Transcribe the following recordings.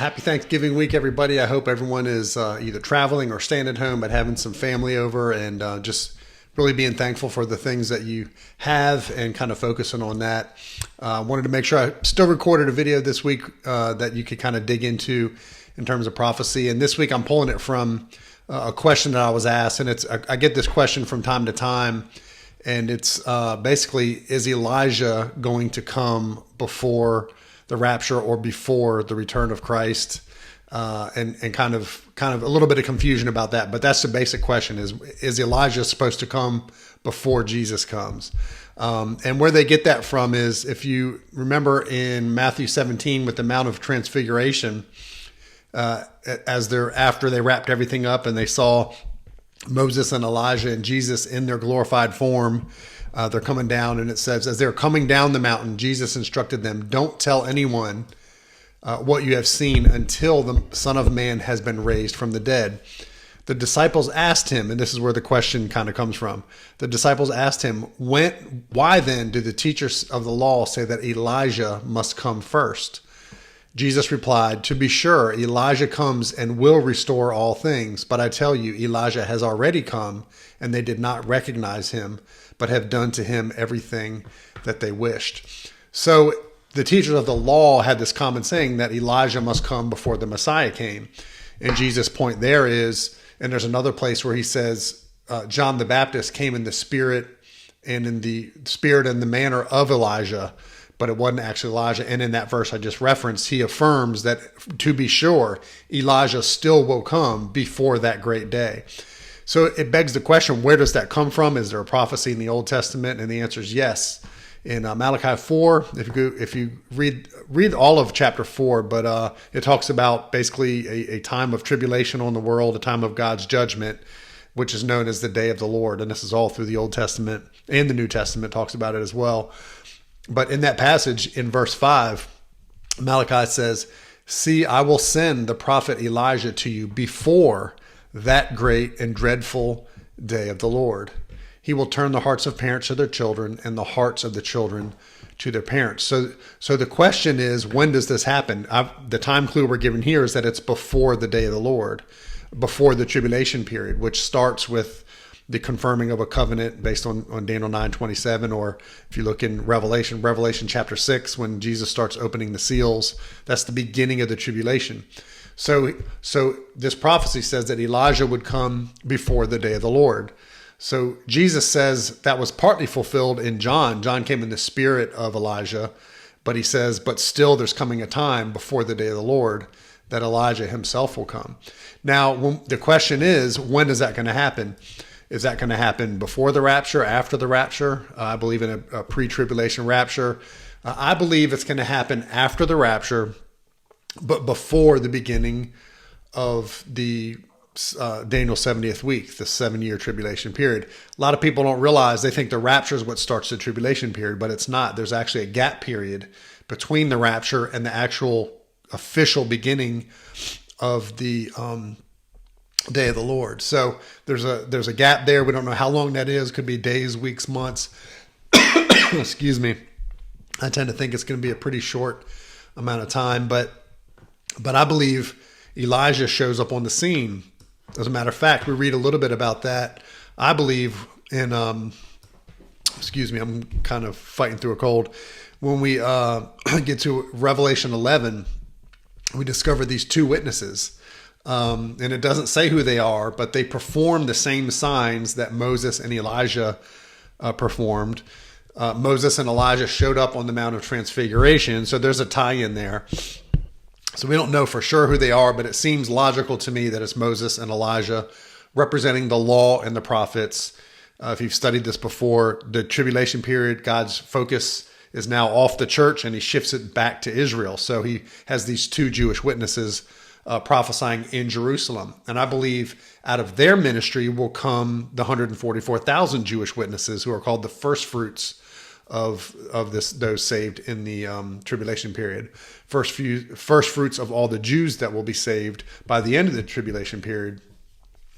Happy Thanksgiving week, everybody. I hope everyone is either traveling or staying at home, but having some family over and just really being thankful for the things that you have and kind of focusing on that. Wanted to make sure I still recorded a video this week that you could kind of dig into in terms of prophecy. And this week I'm pulling it from a question that I was asked. And I get this question from time to time. And it's basically, is Elijah going to come before the rapture or before the return of Christ? And kind of a little bit of confusion about that. But that's the basic question: is Elijah supposed to come before Jesus comes? And where they get that from is, if you remember in Matthew 17 with the Mount of Transfiguration, after they wrapped everything up and they saw Moses and Elijah and Jesus in their glorified form, they're coming down, and it says, as they're coming down the mountain, Jesus instructed them, "Don't tell anyone what you have seen until the Son of Man has been raised from the dead." The disciples asked him, and this is where the question kind of comes from. The disciples asked him, why then do the teachers of the law say that Elijah must come first? Jesus replied, "To be sure, Elijah comes and will restore all things. But I tell you, Elijah has already come, and they did not recognize him, but have done to him everything that they wished." So the teachers of the law had this common saying that Elijah must come before the Messiah came. And Jesus' point there is, and there's another place where he says, John the Baptist came in the spirit and the manner of Elijah, but it wasn't actually Elijah. And in that verse I just referenced, he affirms that, to be sure, Elijah still will come before that great day. So it begs the question, where does that come from? Is there a prophecy in the Old Testament? And the answer is yes. In Malachi 4, if you read all of chapter 4, but it talks about basically a time of tribulation on the world, a time of God's judgment, which is known as the day of the Lord. And this is all through the Old Testament, and the New Testament talks about it as well. But in that passage, in verse 5, Malachi says, "See, I will send the prophet Elijah to you before that great and dreadful day of the Lord. He will turn the hearts of parents to their children and the hearts of the children to their parents." So the question is, when does this happen? The time clue we're given here is that it's before the day of the Lord, before the tribulation period, which starts with the confirming of a covenant based on Daniel 9:27, or if you look in Revelation chapter 6, when Jesus starts opening the seals, that's the beginning of the tribulation. So this prophecy says that Elijah would come before the day of the Lord. So Jesus says that was partly fulfilled in John. John came in the spirit of Elijah, but he says, but still there's coming a time before the day of the Lord that Elijah himself will come. Now, the question is, when is that going to happen? Is that going to happen before the rapture, after the rapture? I believe in a pre-tribulation rapture. I believe it's going to happen after the rapture, but before the beginning of the Daniel 70th week, the 7-year tribulation period. A lot of people don't realize, they think the rapture is what starts the tribulation period, but it's not. There's actually a gap period between the rapture and the actual official beginning of the day of the Lord. So there's a gap there. We don't know how long that is. Could be days, weeks, months. Excuse me. I tend to think it's going to be a pretty short amount of time, but I believe Elijah shows up on the scene. As a matter of fact, we read a little bit about that, I believe, in, excuse me, I'm kind of fighting through a cold. When we get to Revelation 11, we discover these two witnesses. And it doesn't say who they are, but they perform the same signs that Moses and Elijah performed. Moses and Elijah showed up on the Mount of Transfiguration, so there's a tie-in there. So we don't know for sure who they are, but it seems logical to me that it's Moses and Elijah representing the law and the prophets. If you've studied this before, the tribulation period, God's focus is now off the church and he shifts it back to Israel. So he has these two Jewish witnesses prophesying in Jerusalem. And I believe out of their ministry will come the 144,000 Jewish witnesses who are called the first fruits of those saved in the tribulation period. First fruits of all the Jews that will be saved by the end of the tribulation period,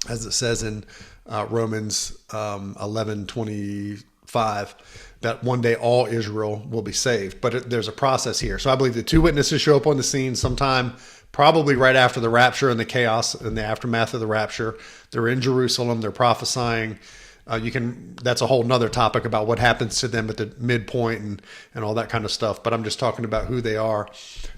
as it says in Romans 11:25, that one day all Israel will be saved. But there's a process here. So I believe the two witnesses show up on the scene sometime probably right after the rapture and the chaos and the aftermath of the rapture. They're in Jerusalem. They're prophesying. That's a whole nother topic about what happens to them at the midpoint and all that kind of stuff. But I'm just talking about who they are.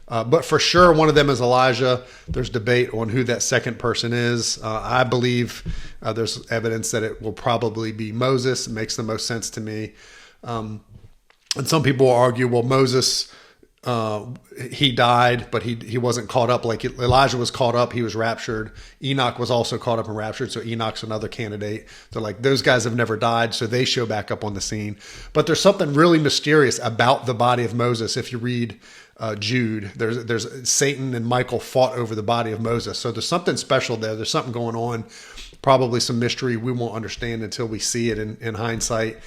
But for sure, one of them is Elijah. There's debate on who that second person is. I believe there's evidence that it will probably be Moses. It makes the most sense to me. And some people will argue, well, Moses, he died, but he wasn't caught up. Like Elijah was caught up, he was raptured. Enoch was also caught up and raptured, so Enoch's another candidate. They're like, those guys have never died, so they show back up on the scene. But there's something really mysterious about the body of Moses. If you read Jude, there's Satan and Michael fought over the body of Moses. So there's something special there. There's something going on, probably some mystery we won't understand until we see it in hindsight.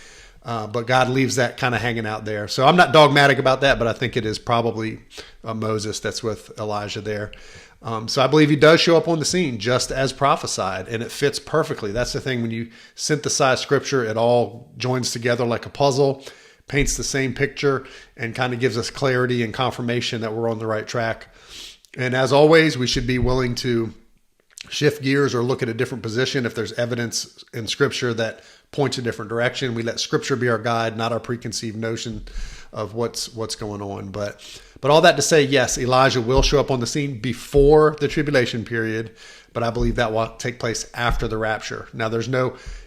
But God leaves that kind of hanging out there. So I'm not dogmatic about that, but I think it is probably Moses that's with Elijah there. So I believe he does show up on the scene just as prophesied, and it fits perfectly. That's the thing. When you synthesize scripture, it all joins together like a puzzle, paints the same picture, and kind of gives us clarity and confirmation that we're on the right track. And as always, we should be willing to shift gears or look at a different position if there's evidence in scripture that points a different direction. We let scripture be our guide, not our preconceived notion of what's going on. But all that to say, yes, Elijah will show up on the scene before the tribulation period, but I believe that will take place after the rapture. Now,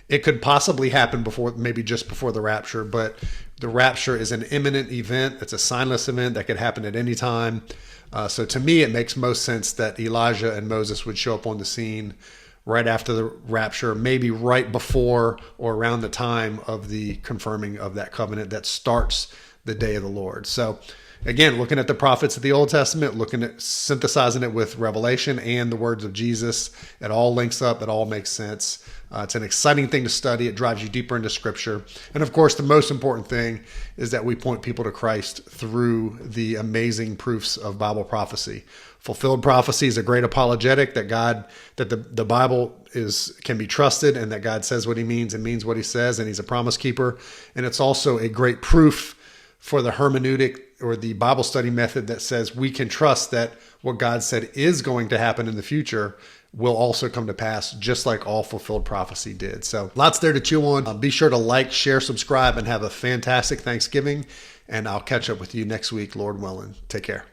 it could possibly happen before, maybe just before the rapture, but the rapture is an imminent event. It's a signless event that could happen at any time. So to me, it makes most sense that Elijah and Moses would show up on the scene right after the rapture, maybe right before or around the time of the confirming of that covenant that starts the day of the Lord. So again, looking at the prophets of the Old Testament, looking at synthesizing it with Revelation and the words of Jesus, it all links up. It all makes sense. It's an exciting thing to study. It drives you deeper into Scripture. And of course, the most important thing is that we point people to Christ through the amazing proofs of Bible prophecy. Fulfilled prophecy is a great apologetic that the Bible can be trusted, and that God says what he means and means what he says, and he's a promise keeper. And it's also a great proof for the hermeneutic or the Bible study method that says we can trust that what God said is going to happen in the future will also come to pass, just like all fulfilled prophecy did. So lots there to chew on. Be sure to like, share, subscribe, and have a fantastic Thanksgiving. And I'll catch up with you next week, Lord willing. Take care.